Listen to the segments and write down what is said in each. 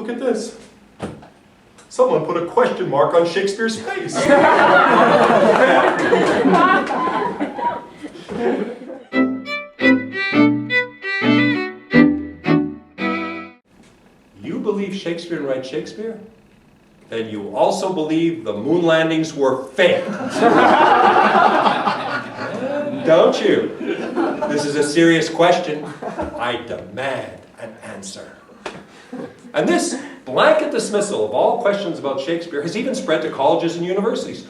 Look at this. Someone put a question mark on Shakespeare's face. You believe Shakespeare and write Shakespeare? Then you also believe the moon landings were fake. Don't you? This is a serious question. I demand an answer. And this blanket dismissal of all questions about Shakespeare has even spread to colleges and universities,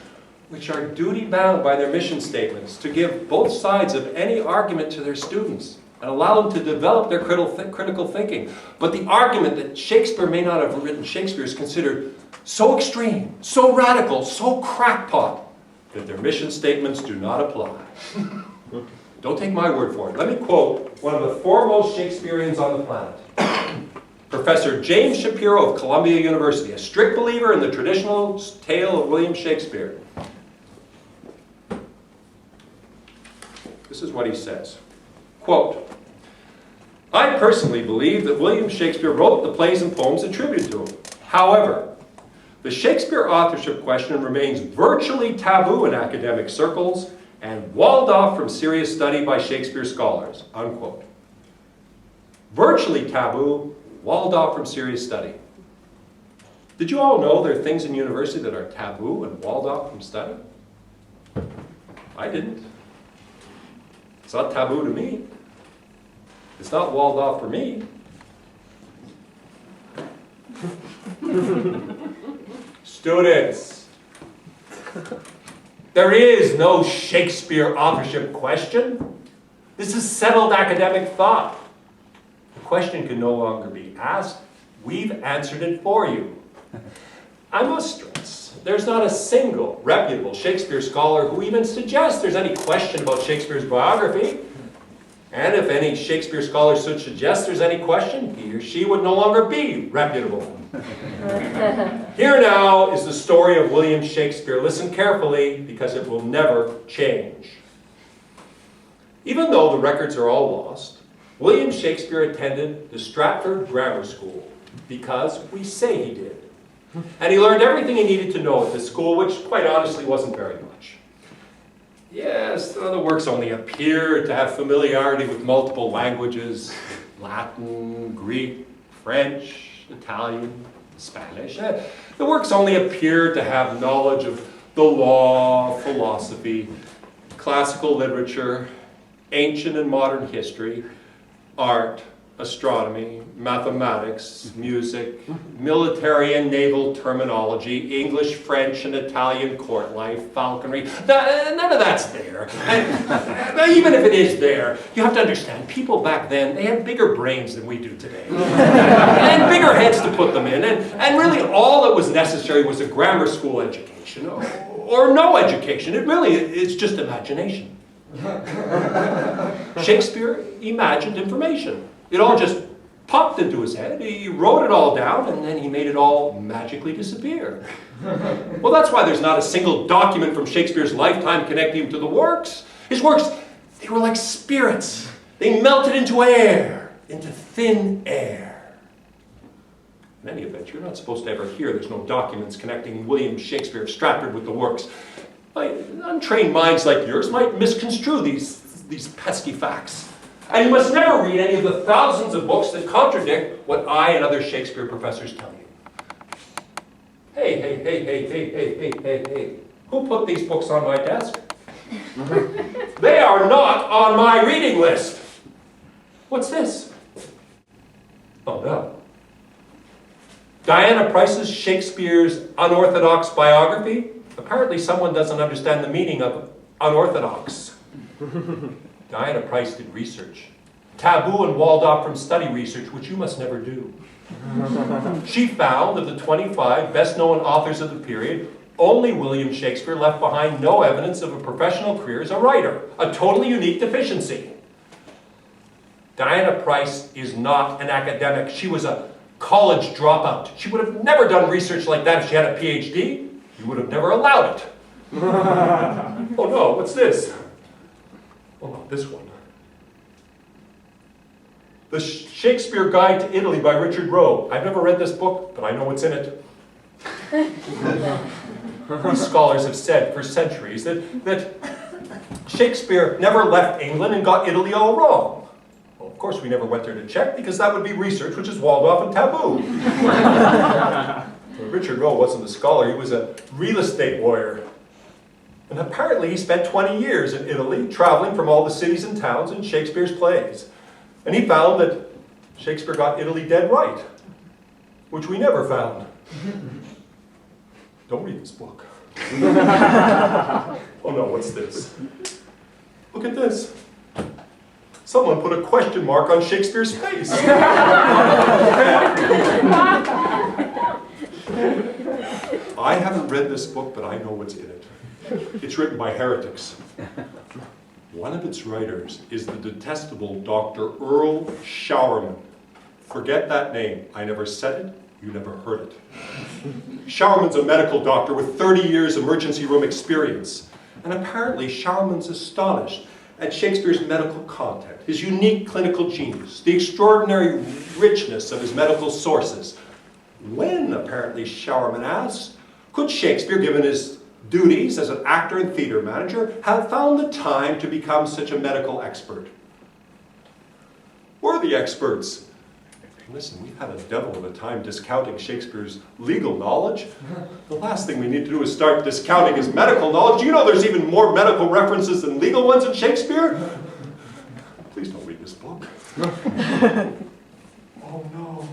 which are duty-bound by their mission statements to give both sides of any argument to their students and allow them to develop their critical thinking. But the argument that Shakespeare may not have written Shakespeare is considered so extreme, so radical, so crackpot, that their mission statements do not apply. Don't take my word for it. Let me quote one of the foremost Shakespeareans on the planet. Professor James Shapiro of Columbia University, a strict believer in the traditional tale of William Shakespeare. This is what he says. Quote, I personally believe that William Shakespeare wrote the plays and poems attributed to him. However, the Shakespeare Authorship Question remains virtually taboo in academic circles and walled off from serious study by Shakespeare scholars, unquote. Virtually taboo, walled off from serious study. Did you all know there are things in university that are taboo and walled off from study? I didn't. It's not taboo to me. It's not walled off for me. Students, there is no Shakespeare authorship question. This is settled academic thought. The question can no longer be asked. We've answered it for you. I must stress, there's not a single reputable Shakespeare scholar who even suggests there's any question about Shakespeare's biography. And if any Shakespeare scholar should suggest there's any question, he or she would no longer be reputable. Here now is the story of William Shakespeare. Listen carefully, because it will never change. Even though the records are all lost, William Shakespeare attended the Stratford Grammar School because we say he did. And he learned everything he needed to know at this school, which quite honestly wasn't very much. Yes, the works only appear to have familiarity with multiple languages, Latin, Greek, French, Italian, Spanish. The works only appear to have knowledge of the law, philosophy, classical literature, ancient and modern history, art, astronomy, mathematics, music, military and naval terminology, English, French, and Italian court life, falconry. None of that's there. And even if it is there, you have to understand, people back then, they had bigger brains than we do today. And bigger heads to put them in. And really all that was necessary was a grammar school education, or no education. It's just imagination. Shakespeare imagined information. It all just popped into his head. He wrote it all down, and then he made it all magically disappear. Well, that's why there's not a single document from Shakespeare's lifetime connecting him to the works. His works, they were like spirits. They melted into air, into thin air. In any event, you're not supposed to ever hear there's no documents connecting William Shakespeare of Stratford with the works. Untrained minds like yours might misconstrue these pesky facts. And you must never read any of the thousands of books that contradict what I and other Shakespeare professors tell you. Hey. Who put these books on my desk? They are not on my reading list. What's this? Oh no. Diana Price's Shakespeare's Unorthodox biography? Apparently someone doesn't understand the meaning of unorthodox. Diana Price did research. Taboo and walled off from study research, which you must never do. She found of the 25 best-known authors of the period, only William Shakespeare left behind no evidence of a professional career as a writer, a totally unique deficiency. Diana Price is not an academic. She was a college dropout. She would have never done research like that if she had a PhD. You would have never allowed it. Oh no, what's this? Oh, not this one. The Shakespeare Guide to Italy by Richard Rowe. I've never read this book, but I know what's in it. These scholars have said for centuries that Shakespeare never left England and got Italy all wrong. Well, of course, we never went there to check, because that would be research which is walled off and taboo. But Richard Rowe wasn't a scholar, he was a real estate lawyer. And apparently he spent 20 years in Italy, traveling from all the cities and towns in Shakespeare's plays. And he found that Shakespeare got Italy dead right, which we never found. Don't read this book. Oh no, what's this? Look at this. Someone put a question mark on Shakespeare's face. I haven't read this book, but I know what's in it. It's written by heretics. One of its writers is the detestable Dr. Earl Showerman. Forget that name. I never said it. You never heard it. Showerman's a medical doctor with 30 years emergency room experience. And apparently Showerman's astonished at Shakespeare's medical content, his unique clinical genius, the extraordinary richness of his medical sources. When, apparently, Showerman asks, could Shakespeare, given his duties as an actor and theater manager, have found the time to become such a medical expert? We're the experts. Listen, we've had a devil of a time discounting Shakespeare's legal knowledge. The last thing we need to do is start discounting his medical knowledge. Do you know there's even more medical references than legal ones in Shakespeare? Please don't read this book. Oh no.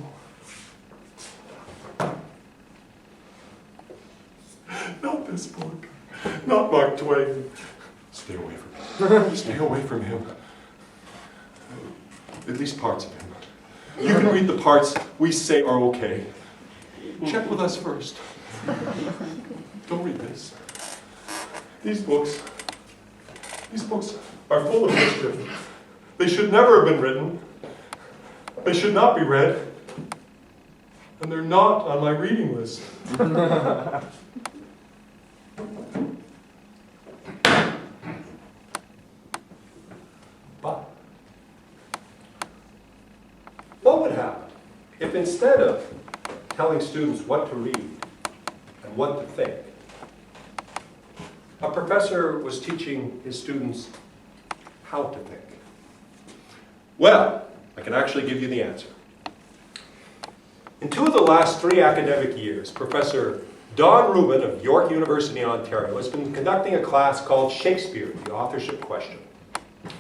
Not this book. Not Mark Twain. Stay away from him. Stay away from him. At least parts of him. You can read the parts we say are okay. Check with us first. Don't read this. These books are full of mischief. They should never have been written. They should not be read. And they're not on my reading list. But what would happen if instead of telling students what to read and what to think, a professor was teaching his students how to think? Well, I can actually give you the answer. In 2 of the last 3 academic years, Professor Don Rubin of York University, Ontario, has been conducting a class called Shakespeare, the Authorship Question.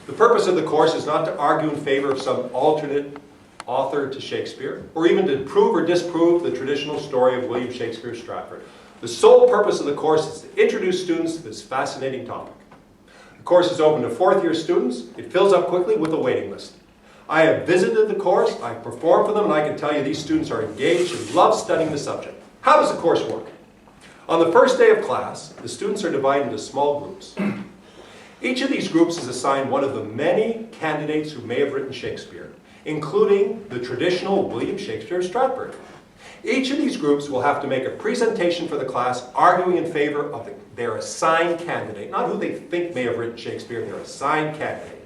The purpose of the course is not to argue in favor of some alternate author to Shakespeare, or even to prove or disprove the traditional story of William Shakespeare Stratford. The sole purpose of the course is to introduce students to this fascinating topic. The course is open to 4th-year students. It fills up quickly with a waiting list. I have visited the course, I've performed for them, and I can tell you these students are engaged and love studying the subject. How does the course work? On the first day of class, the students are divided into small groups. Each of these groups is assigned one of the many candidates who may have written Shakespeare, including the traditional William Shakespeare Stratford. Each of these groups will have to make a presentation for the class arguing in favor of their assigned candidate, not who they think may have written Shakespeare, their assigned candidate.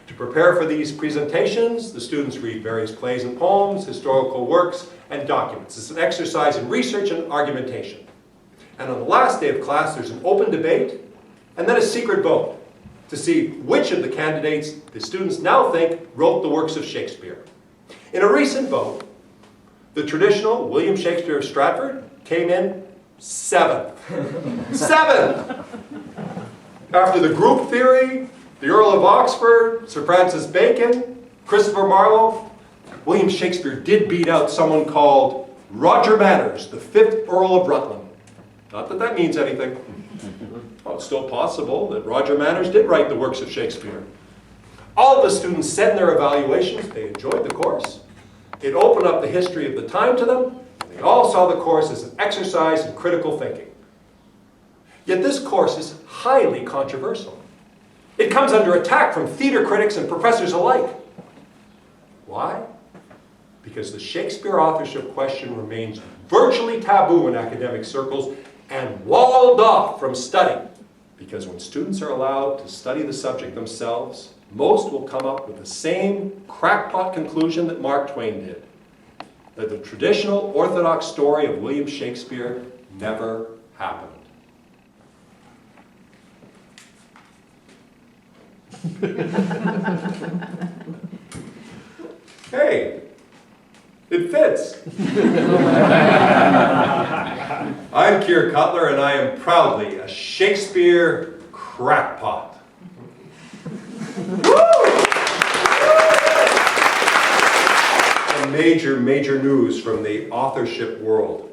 To prepare for these presentations, the students read various plays and poems, historical works, and documents. It's an exercise in research and argumentation. And on the last day of class, there's an open debate, and then a secret vote to see which of the candidates the students now think wrote the works of Shakespeare. In a recent vote, the traditional William Shakespeare of Stratford came in 7th. 7th! After the group theory, the Earl of Oxford, Sir Francis Bacon, Christopher Marlowe, William Shakespeare did beat out someone called Roger Manners, the 5th Earl of Rutland. Not that that means anything. Well, it's still possible that Roger Manners did write the works of Shakespeare. All of the students said in their evaluations they enjoyed the course. It opened up the history of the time to them, and they all saw the course as an exercise in critical thinking. Yet this course is highly controversial. It comes under attack from theater critics and professors alike. Why? Because the Shakespeare Authorship Question remains virtually taboo in academic circles and walled off from study. Because when students are allowed to study the subject themselves, most will come up with the same crackpot conclusion that Mark Twain did, that the traditional orthodox story of William Shakespeare never happened. Hey, it fits. I'm Keir Cutler, and I am proudly a Shakespeare crackpot. And major news from the authorship world.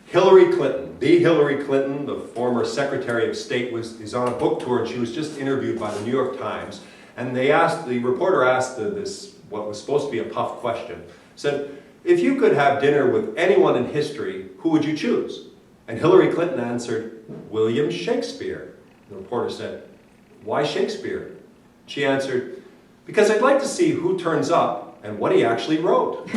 Hillary Clinton, the Hillary Clinton, the former Secretary of State, is on a book tour, and she was just interviewed by the New York Times. And the reporter asked this, what was supposed to be a puff question, said, if you could have dinner with anyone in history, who would you choose? And Hillary Clinton answered, William Shakespeare. The reporter said, why Shakespeare? She answered, because I'd like to see who turns up and what he actually wrote.